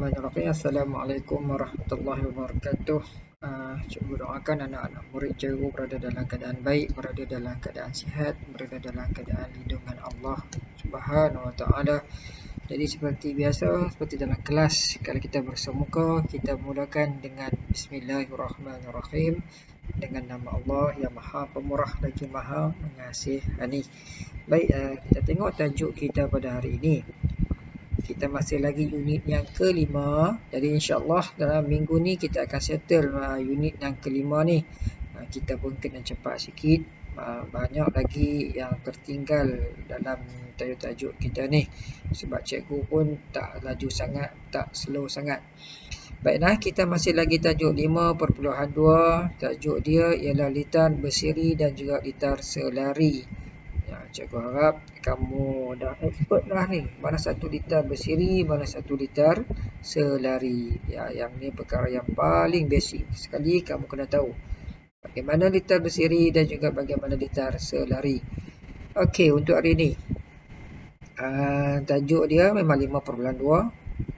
Bismillahirrahmanirrahim. Assalamualaikum warahmatullahi wabarakatuh. Cikgu doakan anak-anak murid cikgu berada dalam keadaan baik, berada dalam keadaan sihat, berada dalam keadaan lindungan Allah Subhanahu wa taala. Jadi seperti biasa, seperti dalam kelas, kalau kita bersemuka, kita mulakan dengan Bismillahirrahmanirrahim, dengan nama Allah yang Maha Pemurah lagi Maha Mengasihani. Baik, kita tengok tajuk kita pada hari ini. Kita masih lagi unit yang kelima. Jadi insyaAllah dalam minggu ni kita akan settle unit yang kelima ni. Kita pun kena cepat sikit. Banyak lagi yang tertinggal dalam tajuk-tajuk kita ni. Sebab cikgu pun tak laju sangat, tak slow sangat. Baiklah, kita masih lagi tajuk 5.2. Tajuk dia ialah litar bersiri dan juga litar selari. Cikgu harap kamu dah expert lah ni. Mana satu litar bersiri, mana satu litar selari. Yang ni perkara yang paling basic sekali kamu kena tahu. Bagaimana litar bersiri dan juga bagaimana litar selari. Okey, untuk hari ni. Tajuk dia memang 5.2.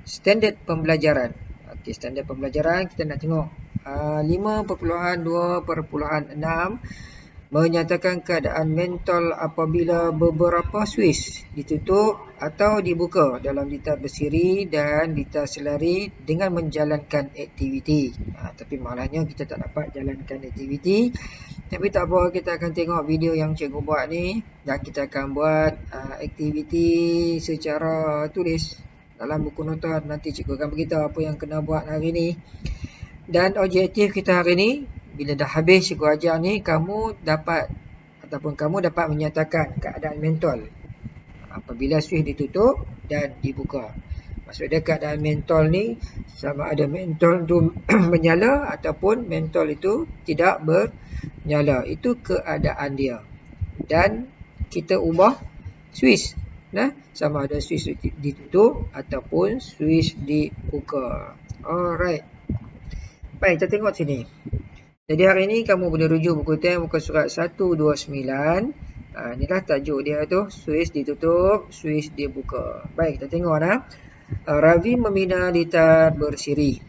Standard pembelajaran. Okey, standard pembelajaran kita nak tengok. 5.2.6 menyatakan keadaan mentol apabila beberapa switch ditutup atau dibuka dalam litar bersiri dan litar selari dengan menjalankan aktiviti. Tapi malahnya kita tak dapat jalankan aktiviti. Tapi tak apa, kita akan tengok video yang cikgu buat ni dan kita akan buat aktiviti secara tulis dalam buku nota. Nanti cikgu akan beritahu apa yang kena buat hari ni. Dan objektif kita hari ni, bila dah habis cikgu ajar ni, kamu dapat menyatakan keadaan mentol apabila switch ditutup dan dibuka. Maksudnya keadaan mentol ni sama ada mentol tu menyala ataupun mentol itu tidak bernyala. Itu keadaan dia. Dan kita ubah switch. Sama ada switch ditutup ataupun switch dibuka. Alright. Baik, kita tengok sini. Jadi hari ini kamu boleh rujuk buku teks muka surat 129. Inilah tajuk dia tu, switch ditutup, switch dibuka. Baik, kita tengok Ravi membina litar bersiri.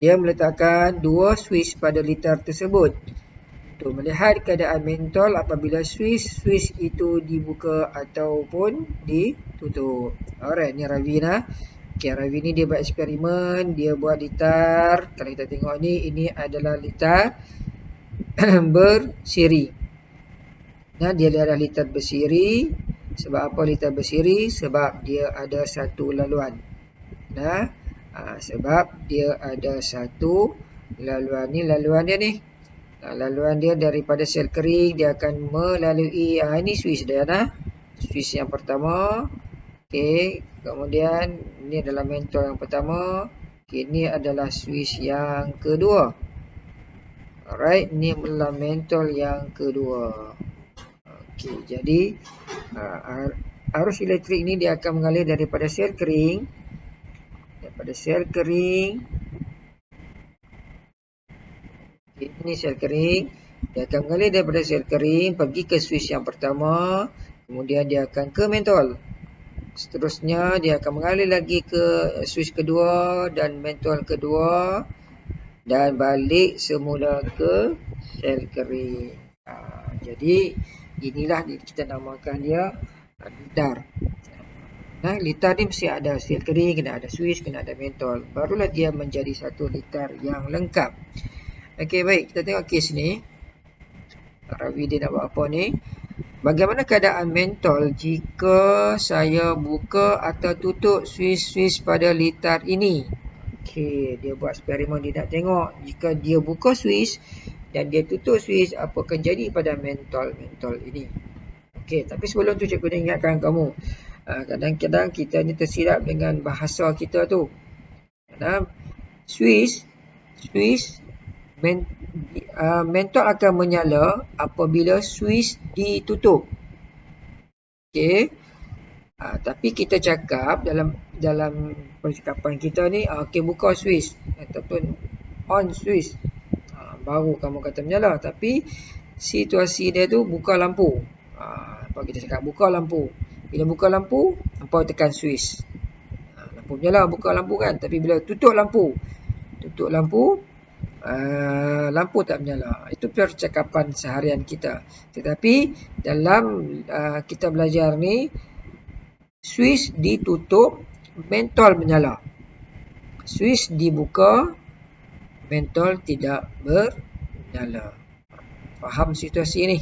Dia meletakkan dua switch pada litar tersebut untuk melihat keadaan mentol apabila switch itu dibuka ataupun ditutup. Alright, ni Ravi Okay, Ravi ni dia buat eksperimen, dia buat litar. Kalau kita tengok ni, ini adalah litar bersiri. Dia adalah litar bersiri. Sebab apa litar bersiri? Sebab dia ada satu laluan. Sebab dia ada satu laluan. Ni laluan dia ni. Laluan dia daripada sel kering, dia akan melalui, ini switch dia Switch yang pertama. Okey, kemudian ini adalah mentol yang pertama. Okey, ini adalah switch yang kedua. Alright, ini adalah mentol yang kedua. Okey, jadi arus elektrik ini dia akan mengalir daripada sel kering. Ini sel kering. Dia akan mengalir daripada sel kering pergi ke switch yang pertama. Kemudian dia akan ke mentol. Seterusnya dia akan mengalir lagi ke switch kedua dan mentol kedua dan balik semula ke sel kering. Jadi inilah kita namakan dia litar. Litar ni mesti ada sel kering, kena ada switch, kena ada mentol. Barulah dia menjadi satu litar yang lengkap. Okey, baik, kita tengok kes ni. Ravi dia nak buat apa ni? Bagaimana keadaan mentol jika saya buka atau tutup switch pada litar ini? Okey, dia buat eksperimen, dia nak tengok jika dia buka switch dan dia tutup switch, apa akan jadi pada mentol ini. Okey, tapi sebelum tu cikgu nak ingatkan kamu, kadang-kadang kita ni tersilap dengan bahasa kita tu. Mentol akan menyala apabila switch ditutup. Okey. Tapi kita cakap dalam percakapan kita ni, okey, buka switch ataupun on switch. Baru kamu kata menyala. Tapi situasi dia tu buka lampu. Apa kita cakap buka lampu. Bila buka lampu, hampa tekan switch. Lampu lampu menyala, buka lampu kan. Tapi bila tutup lampu, lampu tak menyala. Itu percakapan seharian kita. Tetapi dalam kita belajar ni, switch ditutup, mentol menyala. Switch dibuka, mentol tidak bernyala. Faham situasi ni?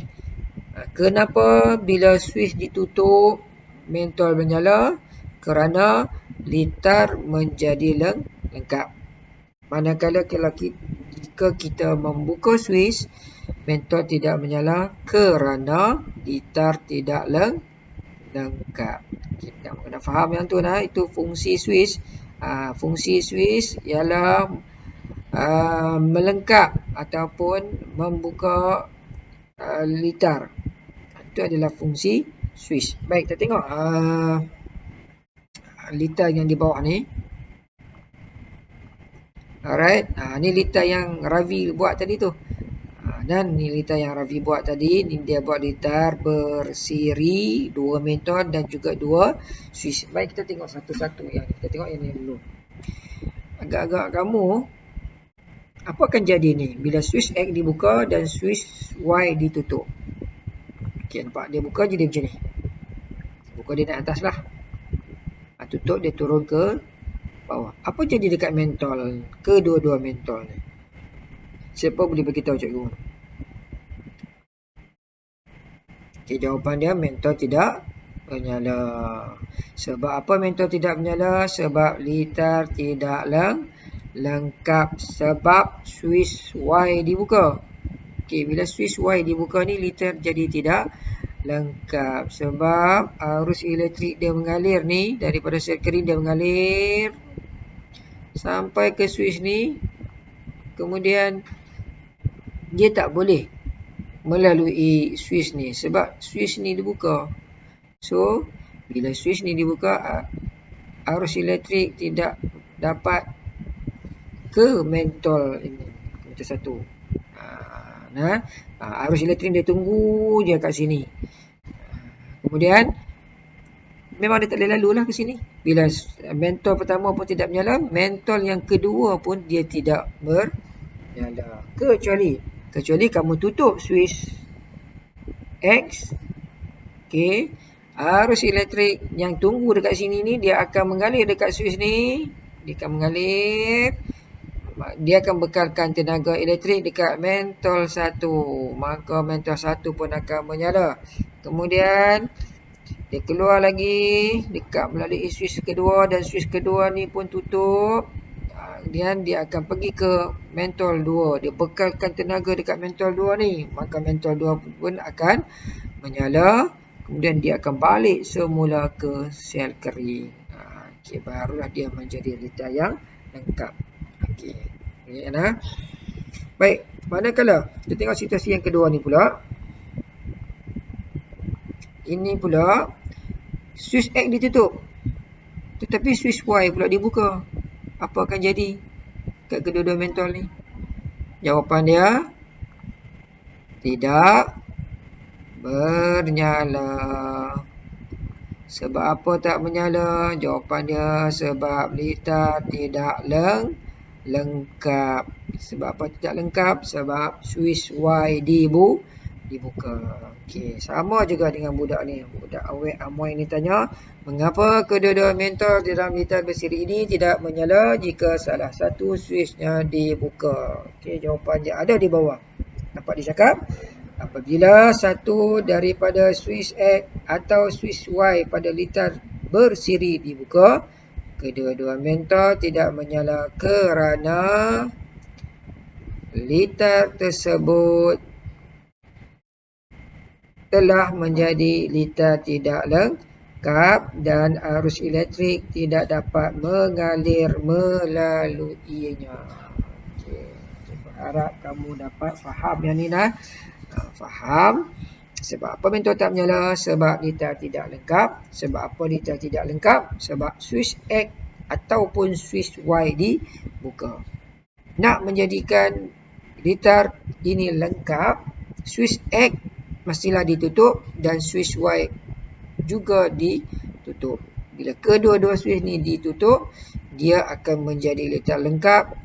Kenapa bila switch ditutup, mentol menyala? Kerana litar menjadi lengkap. Manakala jika kita membuka switch, mentol tidak menyala kerana litar tidak lengkap. Kita kena faham yang tu nah. Itu fungsi switch. Fungsi switch ialah melengkap ataupun membuka litar. Itu adalah fungsi switch. Baik, kita tengok litar yang di bawah ni. Alright, ni litar yang Ravi buat tadi tu. Dan ni litar yang Ravi buat tadi, ni dia buat litar bersiri, 2 mentol dan juga 2 switch. Baik, kita tengok satu-satu yang ni. Kita tengok yang ni dulu. Agak-agak kamu, apa akan jadi ni bila switch X dibuka dan switch Y ditutup? Okay, nampak dia buka jadi macam ni. Buka dia naik atas lah. Tutup dia turun ke bawah. Apa jadi dekat mentol? Kedua-dua mentol ni. Siapa boleh beritahu cikgu? Okay, jawapan dia mentol tidak menyala. Sebab apa mentol tidak menyala? Sebab litar tidak lengkap. Sebab switch Y dibuka. Okay, bila switch Y dibuka ni, litar jadi tidak lengkap. Sebab arus elektrik dia mengalir ni, daripada sel kering dia mengalir sampai ke switch ni. Kemudian dia tak boleh melalui switch ni sebab switch ni dibuka. So bila switch ni dibuka, arus elektrik tidak dapat ke mentol ini. Macam satu. Arus elektrik dia tunggu je kat sini. Kemudian memang dia tak boleh lalu lah ke sini. Bila mentol pertama pun tidak menyala, mentol yang kedua pun dia tidak bernyala. Kecuali kamu tutup switch X. Okay, arus elektrik yang tunggu dekat sini ni, dia akan mengalir dekat switch ni. Dia akan mengalir. Dia akan bekalkan tenaga elektrik dekat mentol 1. Maka mentol 1 pun akan menyala. Kemudian dia keluar lagi dekat melalui switch kedua, dan switch kedua ni pun tutup. Kemudian dia akan pergi ke mentol 2. Dia bekalkan tenaga dekat mentol 2 ni. Maka mentol 2 pun akan menyala. Kemudian dia akan balik semula ke sel kering. Okay, barulah dia menjadi litar yang lengkap. Okay. Baik, manakala kita tengok situasi yang kedua ni pula. Ini pula switch X ditutup, tetapi switch Y pula dibuka. Apa akan jadi kat kedua-dua mentol ni? Jawapan dia tidak bernyala. Sebab apa tak menyala? Jawapan dia sebab litar tidak lengkap. Sebab apa tidak lengkap? Sebab switch Y dibuka. Okey, sama juga dengan budak ni. Budak awek amoy ni tanya, mengapa kedua-dua mentol di dalam litar bersiri ini tidak menyala jika salah satu switchnya dibuka? Okey, jawapan dia ada di bawah. Dapat dicakap? Apabila satu daripada switch X atau switch Y pada litar bersiri dibuka, kedua-dua mentol tidak menyala kerana litar tersebut telah menjadi litar tidak lengkap dan arus elektrik tidak dapat mengalir melaluinya. Okay. Harap kamu dapat faham yang ni nah. Faham? Sebab apa mentol tak menyala? Sebab litar tidak lengkap. Sebab apa litar tidak lengkap? Sebab switch X ataupun switch Y dibuka. Nak menjadikan litar ini lengkap, switch X mestilah ditutup dan switch Y juga ditutup. Bila kedua-dua switch ni ditutup, dia akan menjadi litar lengkap.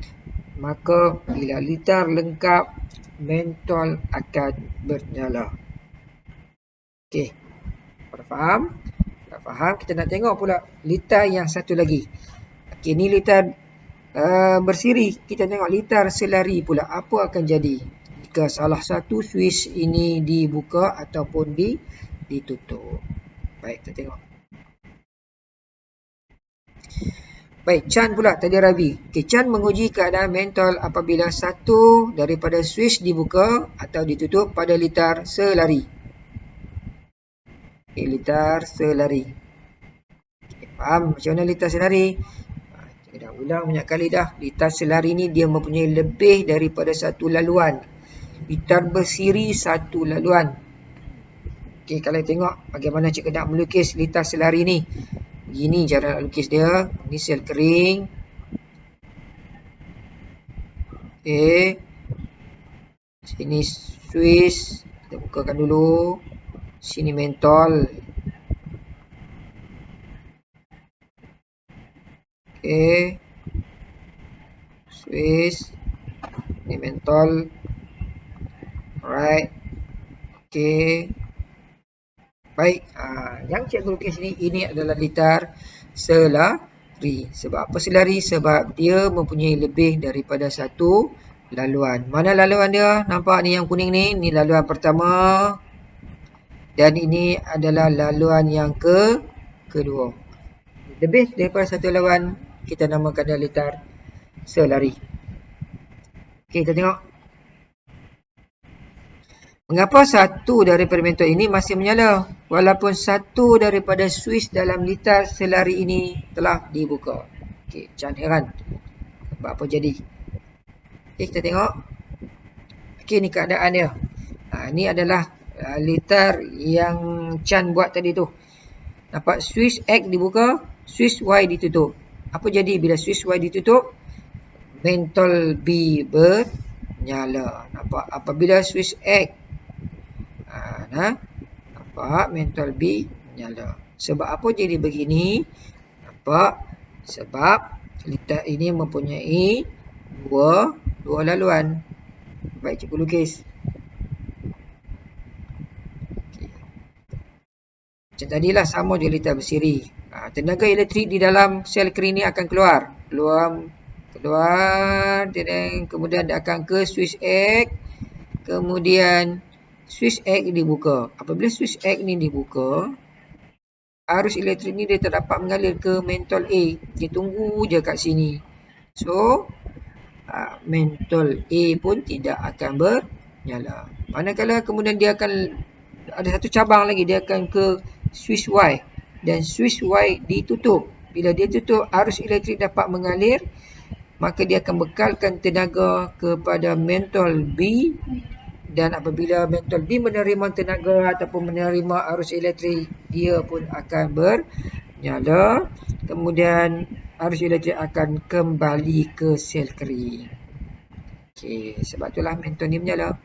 Maka bila litar lengkap, mentol akan bernyala. Okey, pada faham? Tak faham, kita nak tengok pula litar yang satu lagi. Okey, ni litar bersiri. Kita tengok litar selari pula. Apa akan jadi jika salah satu switch ini dibuka ataupun ditutup? Baik, kita tengok. Baik, Chan pula tadi Ravi. Okay, Chan menguji keadaan mentol apabila satu daripada switch dibuka atau ditutup pada litar selari. Okay, litar selari. Okay, faham macam mana litar selari? Kita dah ulang banyak kali dah. Litar selari ni dia mempunyai lebih daripada satu laluan. Litar bersiri satu laluan. Okay, kalau tengok bagaimana cikgu nak melukis litar selari ni. Begini cara nak lukis dia. Ini sel kering. Okay. Sini switch. Kita bukakan dulu. Sini mentol. Okay. Switch. Ini mentol. Alright. Okay. Baik, yang cikgu lukis ini adalah litar selari. Sebab apa selari? Sebab dia mempunyai lebih daripada satu laluan. Mana laluan dia? Nampak ni yang kuning ni? Ni laluan pertama. Dan ini adalah laluan yang kedua. Lebih daripada satu laluan, kita namakan dia litar selari. Okey, kita tengok. Mengapa satu daripada mentol ini masih menyala walaupun satu daripada switch dalam litar selari ini telah dibuka? Okey, Chan heran. Apa jadi? Okey, kita tengok. Okey, ni keadaan dia. Ini adalah litar yang Chan buat tadi tu. Nampak switch X dibuka, switch Y ditutup. Apa jadi bila switch Y ditutup? Mentol B bernyala. Nampak? Apabila switch X nampak mentol B menyala. Sebab apa jadi begini? Nampak? Sebab litar ini mempunyai dua laluan. Baik, cikgu lukis. Okay. Macam tadilah sama je litar bersiri. Tenaga elektrik di dalam sel kering ini akan keluar. Dan kemudian dia akan ke switch X. Kemudian switch X dibuka. Apabila switch X ni dibuka, arus elektrik ni dia terdapat mengalir ke mentol A. Dia tunggu je kat sini. So, mentol A pun tidak akan bernyala. Manakala kemudian dia akan ada satu cabang lagi, dia akan ke switch Y. Dan switch Y ditutup. Bila dia tutup, arus elektrik dapat mengalir, maka dia akan bekalkan tenaga kepada mentol B. Dan apabila mentol B menerima tenaga ataupun menerima arus elektrik, dia pun akan bernyala. Kemudian arus elektrik akan kembali ke sel kering. Okey, sebab itulah mentol ni menyala.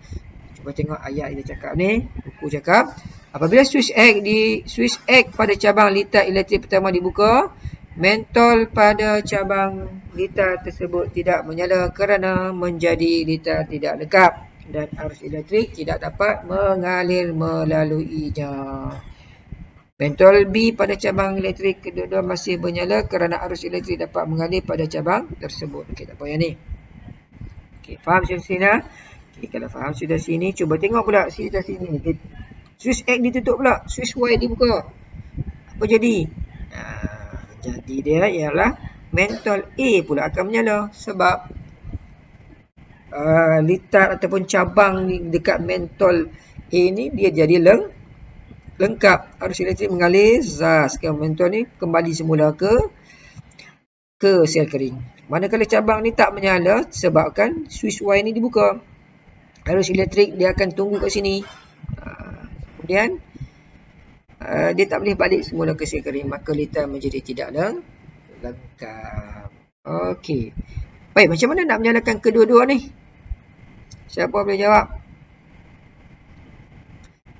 Cuba tengok ayat dia cakap ni. Buku cakap, apabila switch X pada cabang litar elektrik pertama dibuka, mentol pada cabang litar tersebut tidak menyala kerana menjadi litar tidak lengkap. Dan arus elektrik tidak dapat mengalir melaluinya. Mentol B pada cabang elektrik kedua-dua masih menyala kerana arus elektrik dapat mengalir pada cabang tersebut. Okey, tak apa yang ni. Okey, faham sudah sini? Okey, kalau faham sudah sini, cuba tengok pula sudah sini. Switch X ditutup pula, switch Y dibuka. Apa jadi? Jadi dia ialah mentol A pula akan menyala sebab litar ataupun cabang dekat mentol A ni dia jadi lengkap. Arus elektrik mengalir, sekarang mentol ni kembali semula ke sel kering. Manakala cabang ni tak menyala sebabkan switch Y ni dibuka. Arus elektrik dia akan tunggu kat sini. Kemudian dia tak boleh balik semula ke sel kering, maka litar menjadi tidak lengkap. Okey. Baik, macam mana nak menyalakan kedua-dua ni? Siapa boleh jawab?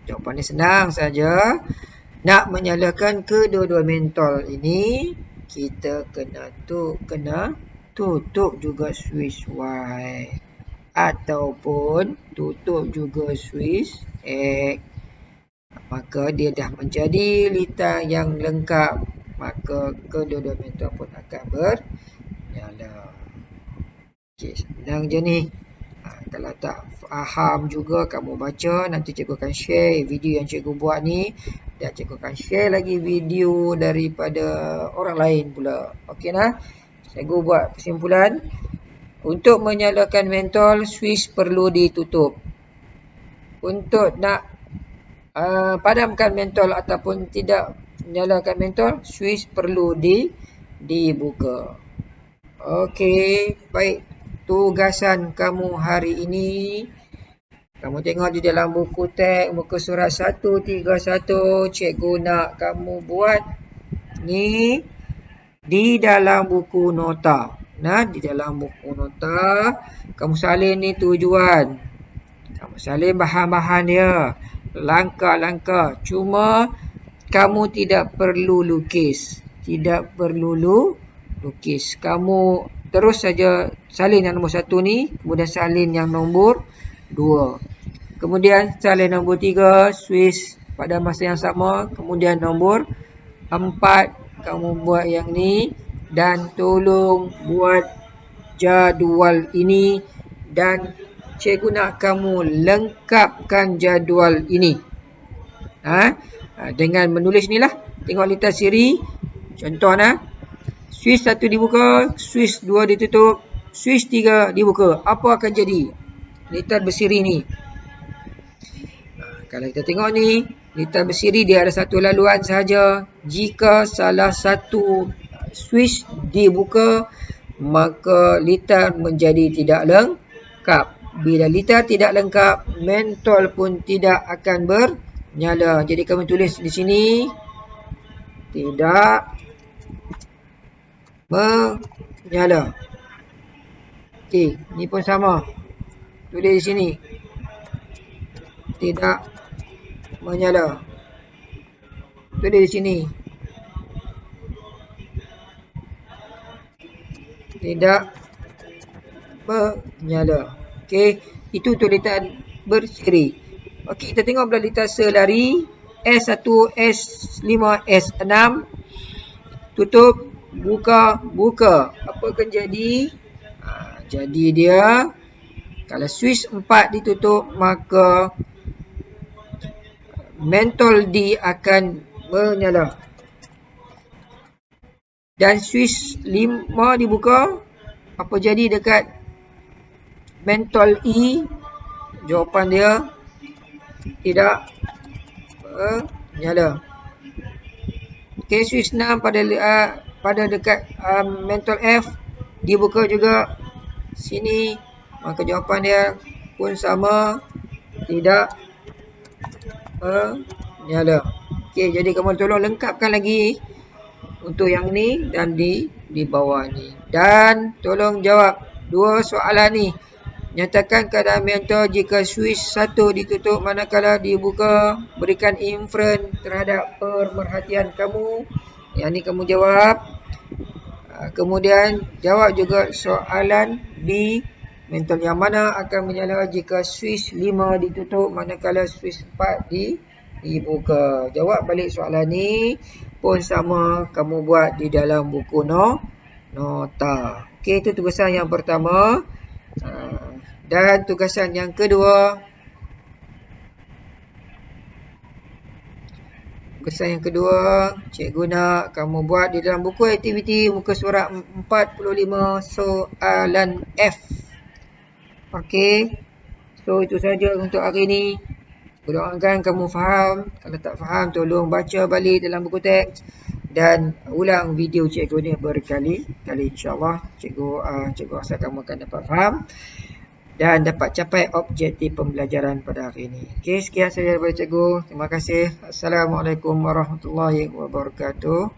Jawapan ni senang saja. Nak menyalakan kedua-dua mentol ini, kita kena tutup juga switch Y ataupun tutup juga switch X. Maka dia dah menjadi litar yang lengkap. Maka kedua-dua mentol pun akan bernyala. Okey, senang je ni. Kalau tak faham juga kamu baca, nanti cikgu akan share video yang cikgu buat ni, dan cikgu akan share lagi video daripada orang lain pula. Okey nah. Cikgu buat kesimpulan. Untuk menyalakan mentol, switch perlu ditutup. Untuk nak padamkan mentol ataupun tidak menyalakan mentol, switch perlu dibuka. Okey, baik. Tugasan kamu hari ini, kamu tengok di dalam buku teks muka surat 131, cikgu nak kamu buat ni di dalam buku nota. Nah, di dalam buku nota kamu salin ni tujuan. Kamu salin bahan-bahan dia, langkah-langkah. Cuma kamu tidak perlu lukis. Tidak perlu lukis. Kamu terus saja salin yang nombor 1 ni, kemudian salin yang nombor 2. Kemudian salin nombor 3, switch pada masa yang sama. Kemudian nombor 4, kamu buat yang ni. Dan tolong buat jadual ini. Dan cikgu nak kamu lengkapkan jadual ini. Dengan menulis ni lah. Tengok litar siri. Contoh nah. Switch 1 dibuka, switch 2 ditutup, switch 3 dibuka. Apa akan jadi? Litar bersiri ni. Kalau kita tengok ni, litar bersiri dia ada satu laluan sahaja. Jika salah satu switch dibuka, maka litar menjadi tidak lengkap. Bila litar tidak lengkap, mentol pun tidak akan bernyala. Jadi kami tulis di sini, tidak menyala. Okey, ni pun sama. Tulis di sini. Tidak menyala. Tulis di sini. Tidak menyala. Okey, itu untuk litar bersiri. Okey, kita tengok pula litar selari. S1, S5, S6. Tutup. Buka. Apa akan jadi? Jadi dia, kalau switch 4 ditutup, maka mentol D akan menyala. Dan switch 5 dibuka, apa jadi dekat mentol E? Jawapan dia tidak menyala. Okey, switch 6 pada dekat mentol F dibuka juga sini, maka jawapan dia pun sama, tidak menyala. Okey, jadi kamu tolong lengkapkan lagi untuk yang ni dan di bawah ni, dan tolong jawab dua soalan ni. Nyatakan keadaan mentol jika switch 1 ditutup manakala dibuka. Berikan inferen terhadap pemerhatian kamu. Yang ni kamu jawab. Kemudian jawab juga soalan B. Mentol yang mana akan menyala jika switch 5 ditutup manakala switch 4 dibuka. Jawab balik soalan ni pun sama kamu buat di dalam buku nota. Okey, itu tugasan yang pertama. Dan tugasan yang kedua, cikgu nak kamu buat di dalam buku aktiviti muka surat 45 soalan F. Okey. So itu saja untuk hari ini. Doakan kamu faham. Kalau tak faham, tolong baca balik dalam buku teks dan ulang video cikgu ni berkali-kali. InsyaAllah cikgu rasa kamu akan dapat faham dan dapat capai objektif pembelajaran pada hari ini. Okey, sekian saja daripada cikgu. Terima kasih. Assalamualaikum warahmatullahi wabarakatuh.